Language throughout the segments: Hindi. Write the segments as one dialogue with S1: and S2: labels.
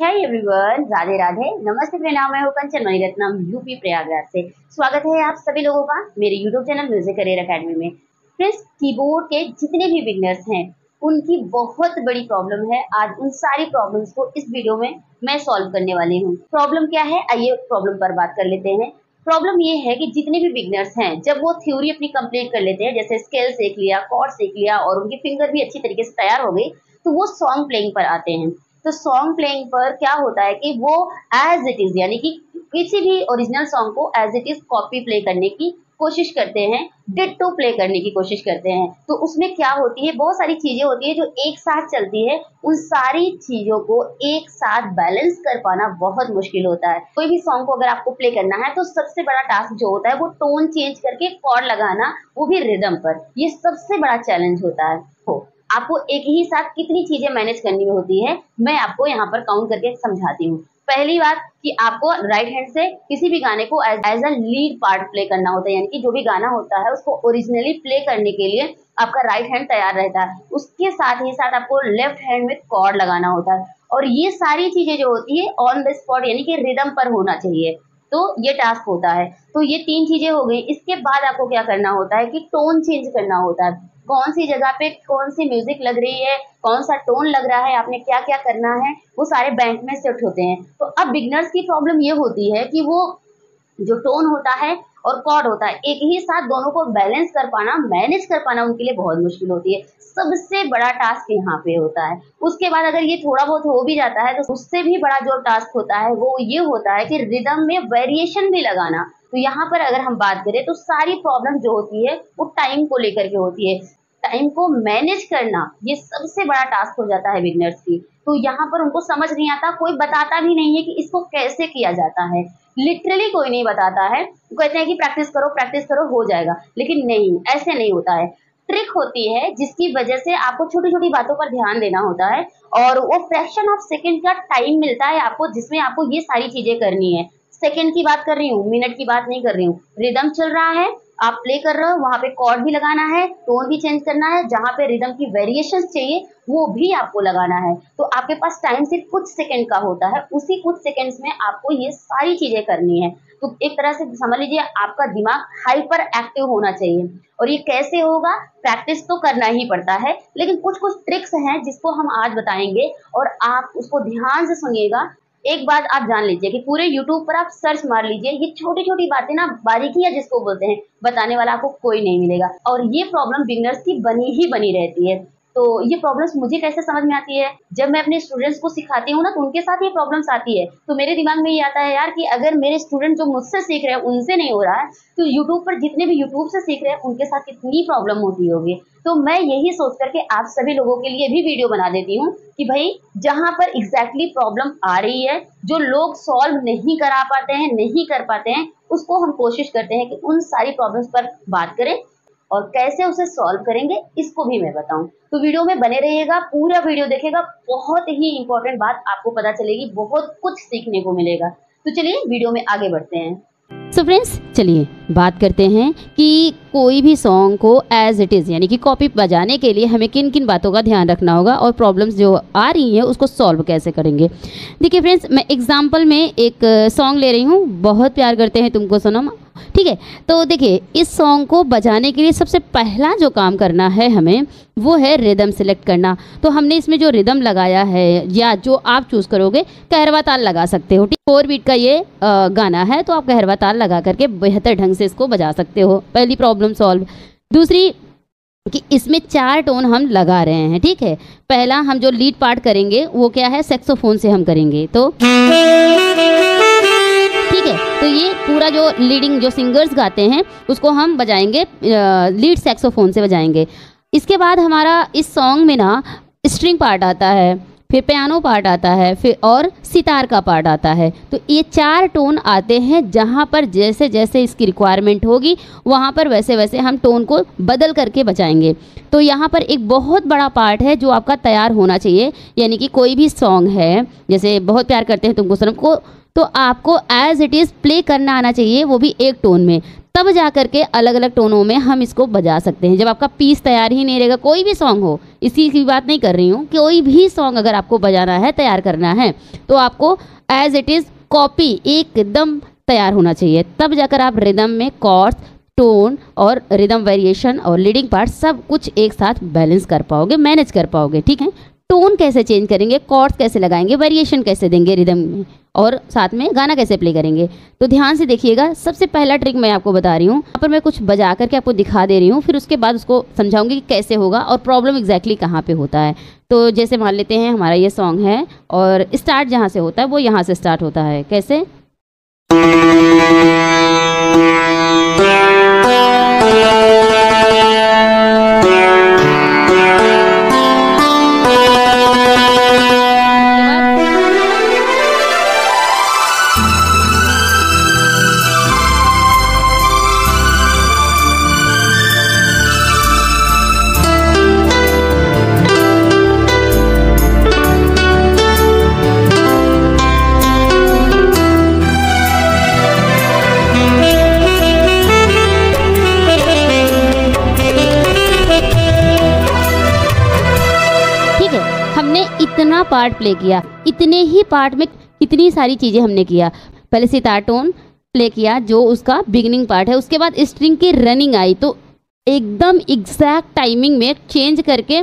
S1: हाय एवरीवन, राधे राधे, नमस्ते, प्रणाम। मैं हूं कंचन मणिरत्नम, यूपी प्रयागराज से। स्वागत है आप सभी लोगों का मेरे YouTube channel music career academy में। फ्रेंड्स, कीबोर्ड के जितने भी बिगनर्स हैं उनकी बहुत बड़ी प्रॉब्लम है। आज उन सारी प्रॉब्लम्स को इस वीडियो में मैं सॉल्व करने वाली हूँ। प्रॉब्लम क्या है, आइए प्रॉब्लम पर बात कर लेते हैं। प्रॉब्लम ये है कि जितने भी बिगनर्स हैं, जब वो थ्योरी अपनी कंप्लीट कर लेते हैं, जैसे स्केल सीख लिया, कॉर्ड सीख लिया और उनकी फिंगर भी अच्छी तरीके से तैयार हो गई, तो वो सॉन्ग प्लेइंग पर आते हैं। तो सॉन्ग प्लेइंग पर क्या होता है कि वो एज इट इज, यानी कि किसी भी ओरिजिनल सॉन्ग को as it is copy play करने की कोशिश करते हैं, डिट्टो प्ले करने की कोशिश करते हैं। तो उसमें क्या होती है, बहुत सारी चीजें होती है जो एक साथ चलती है। उन सारी चीजों को एक साथ बैलेंस कर पाना बहुत मुश्किल होता है। कोई भी सॉन्ग को अगर आपको प्ले करना है तो सबसे बड़ा टास्क जो होता है वो टोन चेंज करके कॉर्ड लगाना, वो भी रिदम पर। ये सबसे बड़ा चैलेंज होता है। आपको एक ही साथ कितनी चीजें मैनेज करनी होती है, मैं आपको यहाँ पर काउंट करके समझाती हूँ। पहली बात कि आपको राइट हैंड से किसी भी गाने को as a lead part play करना होता है, यानी कि जो भी गाना होता है उसको ओरिजिनली प्ले करने के लिए आपका राइट हैंड तैयार रहता है। उसके साथ ही साथ आपको लेफ्ट हैंड में कॉर्ड लगाना होता है, और ये सारी चीजें जो होती है ऑन द स्पॉट, यानी कि रिदम पर होना चाहिए। तो ये टास्क होता है। तो ये तीन चीजें हो गई। इसके बाद आपको क्या करना होता है कि टोन चेंज करना होता है। कौन सी जगह पे कौन सी म्यूजिक लग रही है, कौन सा टोन लग रहा है, आपने क्या क्या करना है, वो सारे बैंक में सेट होते हैं। तो अब बिगनर्स की प्रॉब्लम ये होती है कि वो जो टोन होता है और कॉर्ड होता है, एक ही साथ दोनों को बैलेंस कर पाना, मैनेज कर पाना उनके लिए बहुत मुश्किल होती है। सबसे बड़ा टास्क यहाँ पे होता है। उसके बाद अगर ये थोड़ा बहुत हो भी जाता है तो उससे भी बड़ा जो टास्क होता है वो ये होता है कि रिदम में वेरिएशन भी लगाना। तो यहाँ पर अगर हम बात करें तो सारी प्रॉब्लम जो होती है वो टाइम को लेकर के होती है। टाइम को मैनेज करना ये सबसे बड़ा टास्क हो जाता है बिगनर्स की। तो यहाँ पर उनको समझ नहीं आता, कोई बताता भी नहीं है कि इसको कैसे किया जाता है। लिटरली कोई नहीं बताता है। वो कहते हैं कि प्रैक्टिस करो हो जाएगा, लेकिन नहीं, ऐसे नहीं होता है। ट्रिक होती है जिसकी वजह से आपको छोटी छोटी बातों पर ध्यान देना होता है, और वो फ्रैक्शन ऑफ सेकंड का टाइम मिलता है आपको, जिसमें आपको ये सारी चीजें करनी है। सेकंड की बात कर रही हूँ, मिनट की बात नहीं कर रही हूँ। रिदम चल रहा है, आप प्ले कर रहे हो, वहां पे कॉर्ड भी लगाना है, टोन भी चेंज करना है, जहां पे रिदम की वेरिएशंस चाहिए वो भी आपको लगाना है। तो आपके पास टाइम सिर्फ कुछ सेकंड का होता है, उसी कुछ सेकंड्स में आपको ये सारी चीजें करनी है। तो एक तरह से समझ लीजिए आपका दिमाग हाइपर एक्टिव होना चाहिए। और ये कैसे होगा, प्रैक्टिस तो करना ही पड़ता है, लेकिन कुछ कुछ ट्रिक्स हैं जिसको हम आज बताएंगे, और आप उसको ध्यान से सुनिएगा। एक बात आप जान लीजिए कि पूरे YouTube पर आप सर्च मार लीजिए, ये छोटी छोटी बातें ना, बारीकियां जिसको बोलते हैं, बताने वाला आपको कोई नहीं मिलेगा। और ये प्रॉब्लम बिगनर्स की बनी ही बनी रहती है। तो ये प्रॉब्लम्स मुझे कैसे समझ में आती है, जब मैं अपने स्टूडेंट्स को सिखाती हूँ ना, तो उनके साथ ये प्रॉब्लम्स आती है। तो मेरे दिमाग में ये आता है यार कि अगर मेरे स्टूडेंट जो मुझसे सीख रहे हैं उनसे नहीं हो रहा है, तो यूट्यूब पर जितने भी यूट्यूब से सीख रहे हैं उनके साथ कितनी प्रॉब्लम होती होगी। तो मैं यही सोच करके आप सभी लोगों के लिए भी वीडियो बना देती हूँ कि भाई जहां पर एग्जैक्टली प्रॉब्लम आ रही है, जो लोग सॉल्व नहीं करा पाते हैं, नहीं कर पाते हैं, उसको हम कोशिश करते हैं कि उन सारी प्रॉब्लम्स पर बात करें, और कैसे उसे सॉल्व करेंगे इसको भी मैं बताऊं। तो वीडियो में बने रहिएगा, पूरा वीडियो देखेगा, बहुत ही इंपॉर्टेंट बात आपको पता चलेगी, बहुत कुछ सीखने को मिलेगा। तो चलिए वीडियो में आगे बढ़ते हैं।
S2: सो फ्रेंड्स, चलिए बात करते हैं कि कोई भी सॉन्ग को एज इट इज़, यानी कि कॉपी बजाने के लिए हमें किन किन बातों का ध्यान रखना होगा, और प्रॉब्लम्स जो आ रही हैं उसको सॉल्व कैसे करेंगे। देखिए फ्रेंड्स, मैं एग्जांपल में एक सॉन्ग ले रही हूँ, बहुत प्यार करते हैं तुमको सनम, ठीक है। तो देखिए, इस सॉन्ग को बजाने के लिए सबसे पहला जो काम करना है हमें, वो है रिदम सिलेक्ट करना। तो हमने इसमें जो रिदम लगाया है, या जो आप चूज़ करोगे, कहरवा ताल लगा सकते हो। 4 बीट का ये गाना है, तो आप कहरवा ताल लगा करके बेहतर ढंग से इसको बजा सकते हो। पहली प्रॉब्लम सॉल्व। दूसरी कि इसमें 4 टोन हम लगा रहे हैं, ठीक है। पहला हम जो लीड पार्ट करेंगे वो क्या है, सैक्सोफोन से हम करेंगे। तो ठीक है, तो ये पूरा जो लीडिंग जो सिंगर्स गाते हैं उसको हम बजाएंगे, लीड सैक्सोफोन से बजाएंगे। इसके बाद हमारा इस सॉन्ग में ना स्ट्रिंग पार्ट आता है, फिर पियानो पार्ट आता है, फिर और सितार का पार्ट आता है। तो ये 4 टोन आते हैं, जहाँ पर जैसे जैसे इसकी रिक्वायरमेंट होगी वहाँ पर वैसे वैसे हम टोन को बदल करके बजाएंगे। तो यहाँ पर एक बहुत बड़ा पार्ट है जो आपका तैयार होना चाहिए, यानी कि कोई भी सॉन्ग है, जैसे बहुत प्यार करते हैं तुमको सनम को, तो आपको एज इट इज़ प्ले करना आना चाहिए, वो भी एक टोन में। तब जा करके अलग अलग टोनों में हम इसको बजा सकते हैं। जब आपका पीस तैयार ही नहीं रहेगा, कोई भी सॉन्ग हो, इसी की बात नहीं कर रही हूँ, कोई भी सॉन्ग अगर आपको बजाना है, तैयार करना है, तो आपको एज इट इज़ कॉपी एकदम तैयार होना चाहिए। तब जाकर आप रिदम में कॉर्ड्स, टोन और रिदम वेरिएशन और लीडिंग पार्ट सब कुछ एक साथ बैलेंस कर पाओगे, मैनेज कर पाओगे। ठीक है, टोन कैसे चेंज करेंगे, कॉर्ड्स कैसे लगाएंगे, वेरिएशन कैसे देंगे रिदम में, और साथ में गाना कैसे प्ले करेंगे, तो ध्यान से देखिएगा। सबसे पहला ट्रिक मैं आपको बता रही हूँ, यहाँ पर मैं कुछ बजा करके आपको दिखा दे रही हूँ, फिर उसके बाद उसको समझाऊंगी कि कैसे होगा और प्रॉब्लम एग्जैक्टली कहाँ पे होता है। तो जैसे मान लेते हैं हमारा ये सॉन्ग है और स्टार्ट जहाँ से होता है वो यहाँ से स्टार्ट होता है। कैसे? इतना पार्ट प्ले किया, इतने ही पार्ट में कितनी सारी चीज़ें हमने किया। पहले सितार टोन प्ले किया जो उसका बिगिनिंग पार्ट है, उसके बाद स्ट्रिंग की रनिंग आई, तो एकदम एग्जैक्ट टाइमिंग में चेंज करके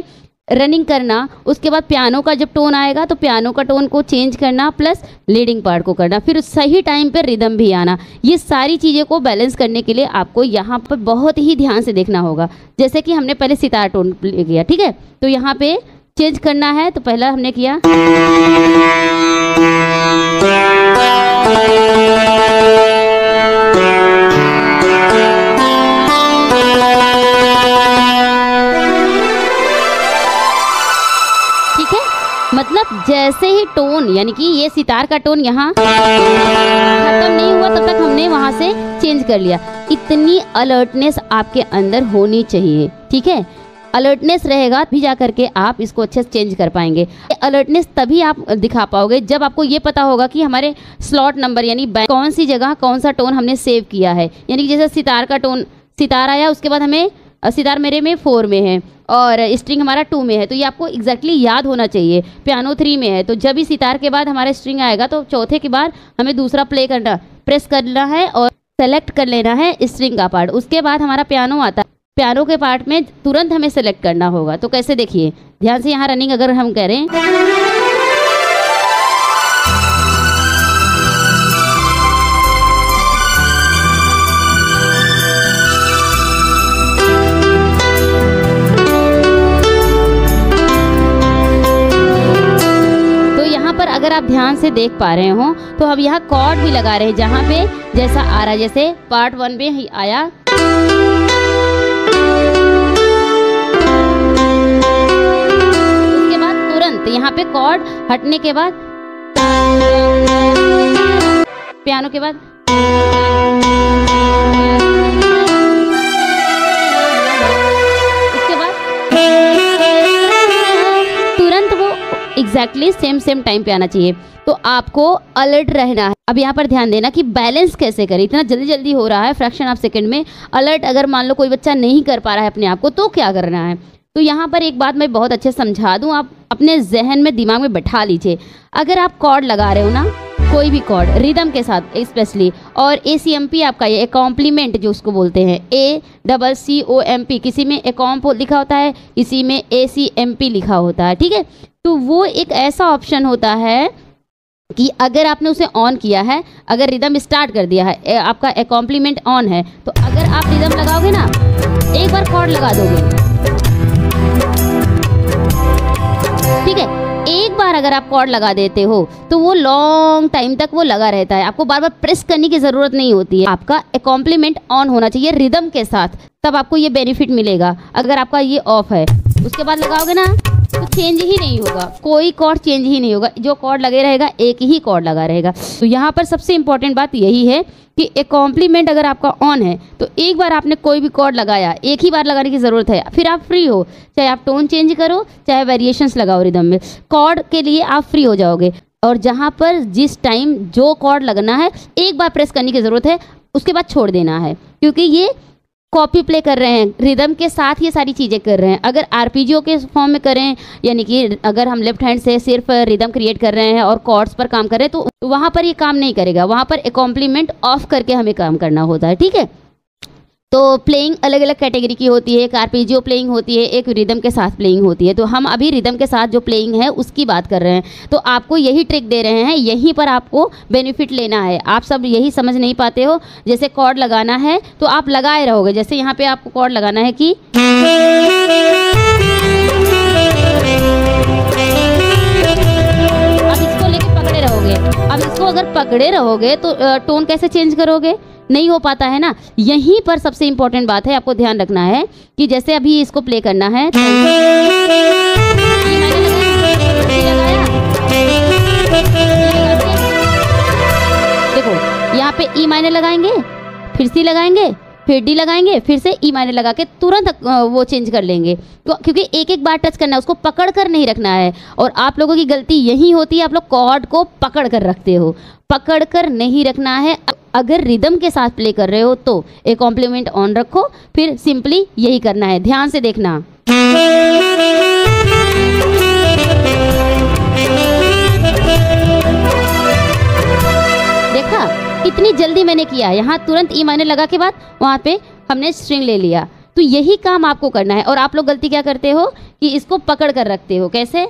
S2: रनिंग करना। उसके बाद पियानो का जब टोन आएगा तो पियानो का टोन को चेंज करना, प्लस लीडिंग पार्ट को करना, फिर सही टाइम पर रिदम भी आना। ये सारी चीज़ें को बैलेंस करने के लिए आपको यहाँ पर बहुत ही ध्यान से देखना होगा। जैसे कि हमने पहले सितार टोन प्ले किया, ठीक है, तो यहाँ पे चेंज करना है, तो पहला हमने किया ठीक है, मतलब जैसे ही टोन, यानी कि ये सितार का टोन यहाँ खत्म नहीं हुआ तब तक हमने वहां से चेंज कर लिया। इतनी अलर्टनेस आपके अंदर होनी चाहिए। ठीक है, अलर्टनेस रहेगा भी जा करके आप इसको अच्छे से चेंज कर पाएंगे। अलर्टनेस तभी आप दिखा पाओगे जब आपको ये पता होगा कि हमारे स्लॉट नंबर यानी कौन सी जगह कौन सा टोन हमने सेव किया है। यानी जैसे सितार का टोन, सितार आया, उसके बाद हमें सितार मेरे में 4 में है और स्ट्रिंग हमारा 2 में है, तो ये आपको एग्जैक्टली याद होना चाहिए। पियानो 3 में है, तो जब भी सितार के बाद हमारा स्ट्रिंग आएगा तो चौथे के बाद हमें दूसरा प्ले करना, प्रेस करना है और सेलेक्ट कर लेना है स्ट्रिंग का पार्ट। उसके बाद हमारा पियानो आता है, पियानो के पार्ट में तुरंत हमें सेलेक्ट करना होगा। तो कैसे, देखिए ध्यान से, यहाँ रनिंग अगर हम करें तो यहाँ पर अगर आप ध्यान से देख पा रहे हो तो हम यहाँ कॉर्ड भी लगा रहे हैं, जहाँ पे जैसा आ रहा है, जैसे पार्ट 1 में ही आया, यहाँ पे कॉर्ड हटने के बाद पियानो के बाद उसके बाद तुरंत वो एग्जैक्टली सेम टाइम पे आना चाहिए। तो आपको अलर्ट रहना है। अब यहाँ पर ध्यान देना कि बैलेंस कैसे करें, इतना जल्दी जल्दी हो रहा है, फ्रैक्शन ऑफ सेकंड में। अलर्ट अगर मान लो कोई बच्चा नहीं कर पा रहा है अपने आप को, तो क्या करना है। तो यहाँ पर एक बात मैं बहुत अच्छे से समझा दूँ, आप अपने जहन में, दिमाग में बैठा लीजिए। अगर आप कॉर्ड लगा रहे हो ना, कोई भी कॉर्ड रिदम के साथ स्पेशली, और ACMP आपका ये कॉम्प्लीमेंट जो उसको बोलते हैं, ACCOMP, किसी में एकॉम्प लिखा होता है, किसी में ACMP लिखा होता है। ठीक है, तो वो एक ऐसा ऑप्शन होता है कि अगर आपने उसे ऑन किया है, अगर रिदम स्टार्ट कर दिया है, आपका कॉम्प्लीमेंट ऑन है, तो अगर आप रिदम लगाओगे ना, एक बार कॉर्ड लगा दोगे, ठीक है, एक बार अगर आप कॉर्ड लगा देते हो तो वो लॉन्ग टाइम तक वो लगा रहता है। आपको बार बार प्रेस करने की जरूरत नहीं होती है। आपका कॉम्प्लीमेंट ऑन होना चाहिए रिदम के साथ, तब आपको ये बेनिफिट मिलेगा। अगर आपका ये ऑफ है, उसके बाद लगाओगे ना, तो चेंज ही नहीं होगा, कोई कॉर्ड चेंज ही नहीं होगा, जो कॉर्ड लगे रहेगा एक ही कॉर्ड लगा रहेगा। तो यहाँ पर सबसे इंपॉर्टेंट बात यही है कि एक कॉम्प्लीमेंट अगर आपका ऑन है तो एक बार आपने कोई भी कॉर्ड लगाया, एक ही बार लगाने की ज़रूरत है, फिर आप फ्री हो, चाहे आप टोन चेंज करो, चाहे वेरिएशंस लगाओ रिदम में, कॉर्ड के लिए आप फ्री हो जाओगे। और जहाँ पर जिस टाइम जो कॉर्ड लगना है, एक बार प्रेस करने की ज़रूरत है, उसके बाद छोड़ देना है, क्योंकि ये कॉपी प्ले कर रहे हैं, रिदम के साथ ये सारी चीज़ें कर रहे हैं। अगर आरपीजियो के फॉर्म में करें, यानी कि अगर हम लेफ्ट हैंड से सिर्फ रिदम क्रिएट कर रहे हैं और कॉर्ड्स पर काम कर रहे हैं, तो वहाँ पर ये काम नहीं करेगा, वहाँ पर कॉम्प्लीमेंट ऑफ करके हमें काम करना होता है, ठीक है। तो प्लेइंग अलग अलग कैटेगरी की होती है, एक आरपीजियो प्लेइंग होती है, एक रिदम के साथ प्लेइंग होती है। तो हम अभी रिदम के साथ जो प्लेइंग है उसकी बात कर रहे हैं। तो आपको यही ट्रिक दे रहे हैं, यहीं पर आपको बेनिफिट लेना है। आप सब यही समझ नहीं पाते हो, जैसे कॉर्ड लगाना है तो आप लगाए रहोगे, जैसे यहाँ पे आपको कॉर्ड लगाना है कि अब इसको लेके पकड़े रहोगे। अब इसको अगर पकड़े रहोगे तो टोन कैसे चेंज करोगे, नहीं हो पाता है ना। यहीं पर सबसे इंपॉर्टेंट बात है, आपको ध्यान रखना है कि जैसे अभी इसको प्ले करना है तो देखो यहाँ पे ई माइनर लगाएंगे, फिर सी लगाएंगे, फिर डी लगाएंगे, फिर से ई माइनर लगा के तुरंत वो चेंज कर लेंगे, क्योंकि एक एक बार टच करना है, उसको पकड़ कर नहीं रखना है। और आप लोगों की गलती यही होती है, आप लोग कॉर्ड को पकड़ कर रखते हो, पकड़ कर नहीं रखना है। अगर रिदम के साथ प्ले कर रहे हो तो एक कॉम्प्लीमेंट ऑन रखो, फिर सिंपली यही करना है, ध्यान से देखना। देखा कितनी जल्दी मैंने किया, यहाँ तुरंत ई माइनर लगा के बाद वहाँ पे हमने स्ट्रिंग ले लिया। तो यही काम आपको करना है। और आप लोग गलती क्या करते हो कि इसको पकड़ कर रखते हो, कैसे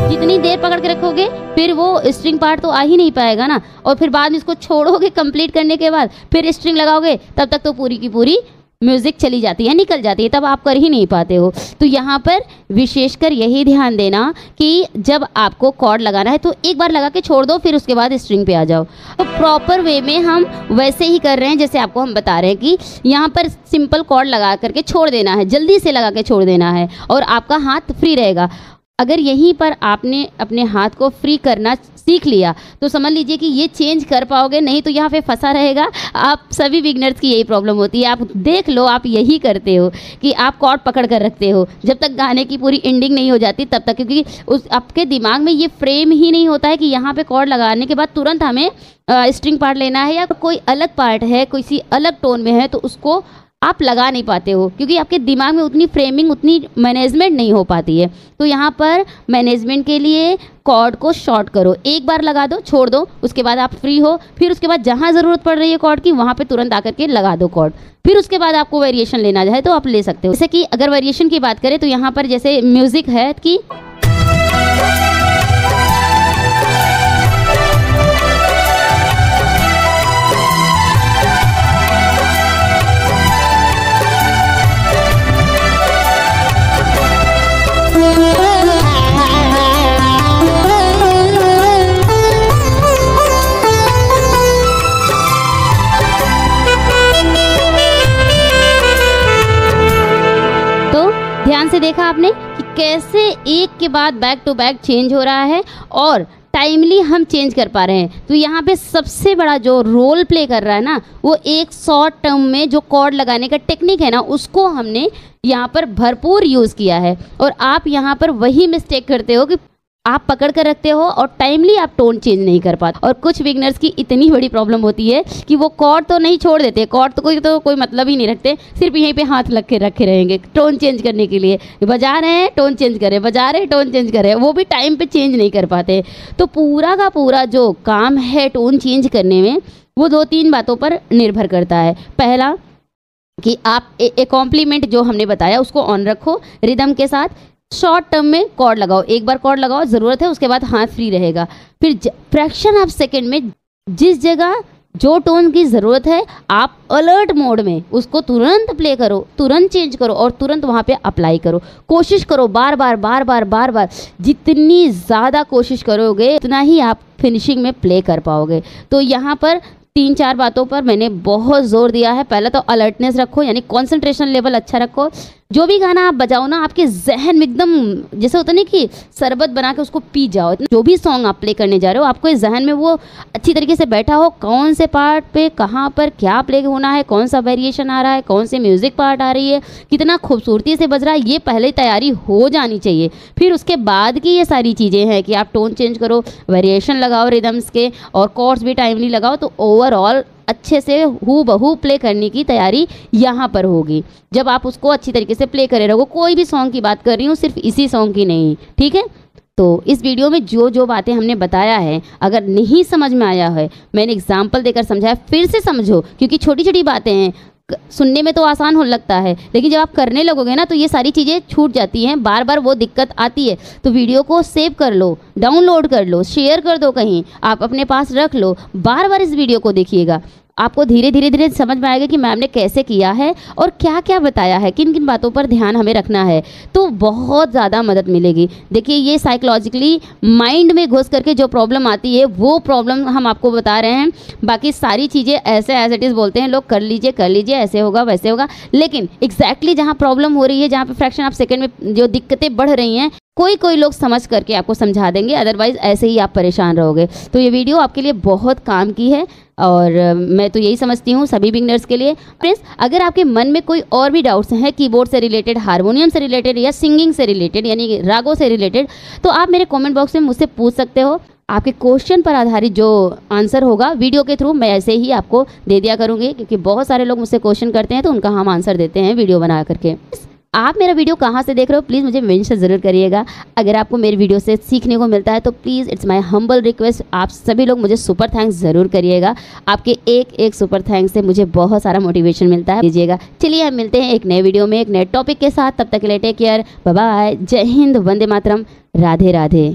S2: जितनी देर पकड़ के रखोगे फिर वो स्ट्रिंग पार्ट तो आ ही नहीं पाएगा ना। और फिर बाद में इसको छोड़ोगे कंप्लीट करने के बाद, फिर स्ट्रिंग लगाओगे, तब तक तो पूरी की पूरी म्यूजिक चली जाती है, निकल जाती है, तब आप कर ही नहीं पाते हो। तो यहाँ पर विशेषकर यही ध्यान देना कि जब आपको कॉर्ड लगाना है तो एक बार लगा के छोड़ दो, फिर उसके बाद स्ट्रिंग पे आ जाओ। तो प्रॉपर वे में हम वैसे ही कर रहे हैं जैसे आपको हम बता रहे हैं कि यहाँ पर सिंपल कॉर्ड लगा करके छोड़ देना है, जल्दी से लगा के छोड़ देना है और आपका हाथ फ्री रहेगा। अगर यहीं पर आपने अपने हाथ को फ्री करना सीख लिया तो समझ लीजिए कि ये चेंज कर पाओगे, नहीं तो यहाँ पे फंसा रहेगा। आप सभी बिगनर्स की यही प्रॉब्लम होती है। आप देख लो, आप यही करते हो कि आप कॉर्ड पकड़ कर रखते हो जब तक गाने की पूरी एंडिंग नहीं हो जाती तब तक, क्योंकि उस आपके दिमाग में ये फ्रेम ही नहीं होता है कि यहाँ पे कॉर्ड लगाने के बाद तुरंत हमें स्ट्रिंग पार्ट लेना है, या कोई अलग पार्ट है, किसी अलग टोन में है तो उसको आप लगा नहीं पाते हो, क्योंकि आपके दिमाग में उतनी फ्रेमिंग, उतनी मैनेजमेंट नहीं हो पाती है। तो यहाँ पर मैनेजमेंट के लिए कॉर्ड को शॉर्ट करो, एक बार लगा दो, छोड़ दो, उसके बाद आप फ्री हो, फिर उसके बाद जहाँ ज़रूरत पड़ रही है कॉर्ड की वहाँ पे तुरंत आकर के लगा दो कॉर्ड। फिर उसके बाद आपको वेरिएशन लेना है तो आप ले सकते हो। जैसे कि अगर वेरिएशन की बात करें तो यहाँ पर जैसे म्यूज़िक है कि ध्यान से देखा आपने कि कैसे एक के बाद बैक टू बैक चेंज हो रहा है और टाइमली हम चेंज कर पा रहे हैं। तो यहाँ पे सबसे बड़ा जो रोल प्ले कर रहा है ना, वो एक शॉर्ट टर्म में जो कॉर्ड लगाने का टेक्निक है ना, उसको हमने यहाँ पर भरपूर यूज़ किया है। और आप यहाँ पर वही मिस्टेक करते हो कि आप पकड़ कर रखते हो और टाइमली आप टोन चेंज नहीं कर पाते। और कुछ बिगनर्स की इतनी बड़ी प्रॉब्लम होती है कि वो कॉर्ड तो नहीं छोड़ देते, कॉर्ड तो कोई मतलब ही नहीं रखते, सिर्फ यहीं पे हाथ लग के रखे रहेंगे टोन चेंज करने के लिए। बजा रहे हैं टोन चेंज करें, बजा रहे हैं टोन चेंज करें, वो भी टाइम पे चेंज नहीं कर पाते। तो पूरा का पूरा जो काम है टोन चेंज करने में, वो 2-3 बातों पर निर्भर करता है। पहला कि आप एक कॉम्प्लीमेंट जो हमने बताया उसको ऑन रखो, रिदम के साथ शॉर्ट टर्म में कॉर्ड लगाओ, एक बार कॉर्ड लगाओ, ज़रूरत है उसके बाद हाथ फ्री रहेगा। फिर फ्रैक्शन ऑफ सेकेंड में जिस जगह जो टोन की ज़रूरत है आप अलर्ट मोड में उसको तुरंत प्ले करो, तुरंत चेंज करो और तुरंत वहाँ पे अप्लाई करो। कोशिश करो बार बार, जितनी ज़्यादा कोशिश करोगे उतना ही आप फिनिशिंग में प्ले कर पाओगे। तो यहाँ पर 3-4 बातों पर मैंने बहुत ज़ोर दिया है। पहले तो अलर्टनेस रखो, यानी कॉन्सेंट्रेशन लेवल अच्छा रखो। जो भी गाना आप बजाओ ना, आपके जहन में एकदम जैसे होता नहीं कि शरबत बना के उसको पी जाओ। जो भी सॉन्ग आप प्ले करने जा रहे हो, आपको इस जहन में वो अच्छी तरीके से बैठा हो, कौन से पार्ट पे कहाँ पर क्या प्ले होना है, कौन सा वेरिएशन आ रहा है, कौन से म्यूज़िक पार्ट आ रही है, कितना खूबसूरती से बज रहा है, ये पहले तैयारी हो जानी चाहिए। फिर उसके बाद की ये सारी चीज़ें हैं कि आप टोन चेंज करो, वेरिएशन लगाओ रिदम्स के, और कॉर्ड्स भी टाइमली लगाओ, तो ओवरऑल अच्छे से हू बहू प्ले करने की तैयारी यहाँ पर होगी जब आप उसको अच्छी तरीके से प्ले करे रहोगे। कोई भी सॉन्ग की बात कर रही हूँ, सिर्फ इसी सॉन्ग की नहीं, ठीक है। तो इस वीडियो में जो जो बातें हमने बताया है, अगर नहीं समझ में आया है, मैंने एग्जाम्पल देकर समझाया, फिर से समझो, क्योंकि छोटी छोटी बातें हैं, सुनने में तो आसान हो लगता है, लेकिन जब आप करने लगोगे ना तो ये सारी चीज़ें छूट जाती हैं, बार बार वो दिक्कत आती है। तो वीडियो को सेव कर लो, डाउनलोड कर लो, शेयर कर दो, कहीं आप अपने पास रख लो, बार बार इस वीडियो को देखिएगा। आपको धीरे धीरे धीरे समझ में आएगा कि मैम ने कैसे किया है और क्या क्या बताया है, किन किन बातों पर ध्यान हमें रखना है, तो बहुत ज़्यादा मदद मिलेगी। देखिए, ये साइकोलॉजिकली माइंड में घुस करके जो प्रॉब्लम आती है वो प्रॉब्लम हम आपको बता रहे हैं। बाकी सारी चीज़ें ऐसे एज इट इज़ बोलते हैं लोग, कर लीजिए ऐसे होगा वैसे होगा, लेकिन एग्जैक्टली जहाँ प्रॉब्लम हो रही है, जहाँ पे फ्रैक्शन ऑफ सेकेंड में जो दिक्कतें बढ़ रही हैं, कोई लोग समझ करके आपको समझा देंगे, अदरवाइज़ ऐसे ही आप परेशान रहोगे। तो ये वीडियो आपके लिए बहुत काम की है और मैं तो यही समझती हूँ सभी बिगनर्स के लिए। फ्रेंड्स, अगर आपके मन में कोई और भी डाउट्स हैं कीबोर्ड से रिलेटेड, हारमोनियम से रिलेटेड या सिंगिंग से रिलेटेड यानी रागों से रिलेटेड, तो आप मेरे कमेंट बॉक्स में मुझसे पूछ सकते हो। आपके क्वेश्चन पर आधारित जो आंसर होगा वीडियो के थ्रू मैं ऐसे ही आपको दे दिया करूँगी, क्योंकि बहुत सारे लोग मुझसे क्वेश्चन करते हैं तो उनका हम आंसर देते हैं वीडियो बना करके। आप मेरा वीडियो कहाँ से देख रहे हो प्लीज़ मुझे मेंशन ज़रूर करिएगा। अगर आपको मेरी वीडियो से सीखने को मिलता है तो please it's my humble request, आप सभी लोग मुझे सुपर थैंक्स ज़रूर करिएगा। आपके एक सुपर थैंक्स से मुझे बहुत सारा मोटिवेशन मिलता है, कीजिएगा। चलिए हम मिलते हैं एक नए वीडियो में एक नए टॉपिक के साथ, तब तक के लिए टेक केयर, बाय बाय, जय हिंद, वंदे मातरम, राधे राधे।